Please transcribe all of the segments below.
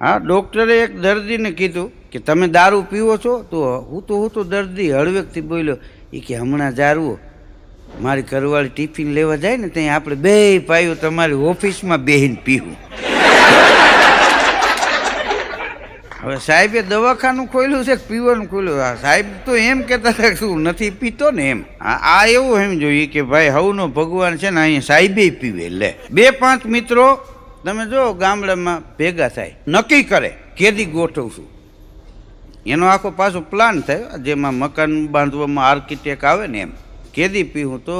હા, ડૉક્ટરે એક દર્દીને કીધું કે તમે દારૂ પીવો છો? તો હું તો દર્દી હળવેકથી બોલ્યો, એ કે હમણાં જારવો મારી ઘરવાળી ટિફિન લેવા જાય ને ત્યાં આપણે બે પાયો તમારી ઓફિસમાં બેહીને પીવું. હવે સાહેબે દવાખાનું ખોલ્યું છે કે પીવાનું ખોલ્યું? હા, સાહેબ તો એમ કહેતા હતા કે તું નથી પીતો ને એમ. આ એવું એમ જોઈએ કે ભાઈ હવનો ભગવાન છે ને અહીંયા સાહેબે પીવે. લે 2-5 મિત્રો તમે જો ગામડામાં ભેગા થાય, નક્કી કરે કેદી ગોઠવશું. એનો આખો પાછો પ્લાન થયો, જેમાં મકાન બાંધવામાં આર્કિટેક્ટ આવે ને એમ. કેદી પીવું? તો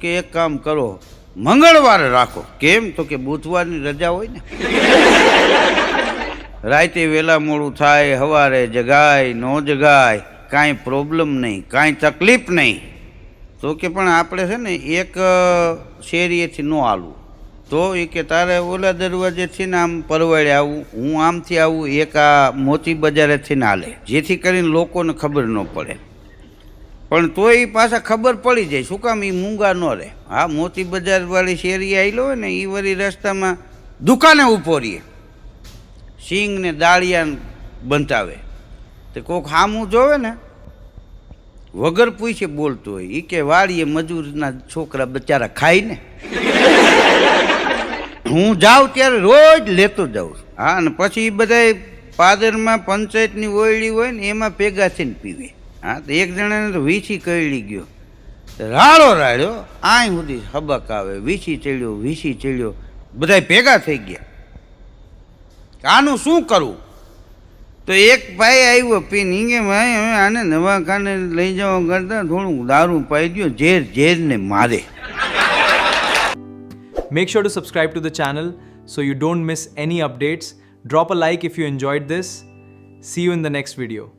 કે એક કામ કરો, મંગળવારે રાખો. કેમ? તો કે બુધવારની રજા હોય ને. રાતે વહેલા મોડું થાય, સવારે જગાય ન જગાય, કાંઈ પ્રોબ્લેમ નહીં, કાંઈ તકલીફ નહીં. તો કે પણ આપણે છે ને એક શેરીએથી ન હાલવું. તો એ કે તારે ઓલા દરવાજેથી ને આમ પરવાડે આવું, હું આમથી આવું, એક આ મોતી બજારેથી ને હાલે, જેથી કરીને લોકોને ખબર ન પડે. પણ તોય એ પાછા ખબર પડી જાય. શું કામ? એ મૂંગા ન રહે. હા, મોતી બજારવાળી શેરી આવેલો હોય ને, એ વળી રસ્તામાં દુકાને ઊભો રહીએ, સિંગ ને દાળિયા બંધાવે. તો કોક સામું જોવે ને, વગર પૂછે બોલતો હોય, એ કે વાળીએ મજૂરના છોકરા બચારા ખાય ને. હું જાઉં ત્યારે રોજ લેતો જાઉં. હા, અને પછી બધા પાદરમાં પંચાયતની ઓયડી હોય ને એમાં ભેગા થઈને પીવે. હા, તો એક જણાને તો વીછી કળી ગયો, રાડો રાડ્યો, આય સુધી હબક આવે, વીછી ચડ્યો, બધા ભેગા થઈ ગયા. આનું શું કરવું? તો એક ભાઈ આવ્યો પીને, કે ભાઈ હવે આને દવાખાને લઈ જવા કરતાં થોડુંક દારૂ પાઈ દો, ઝેરને મારે. Make sure to subscribe to the channel so you don't miss any updates. Drop a like if you enjoyed this. See you in the next video.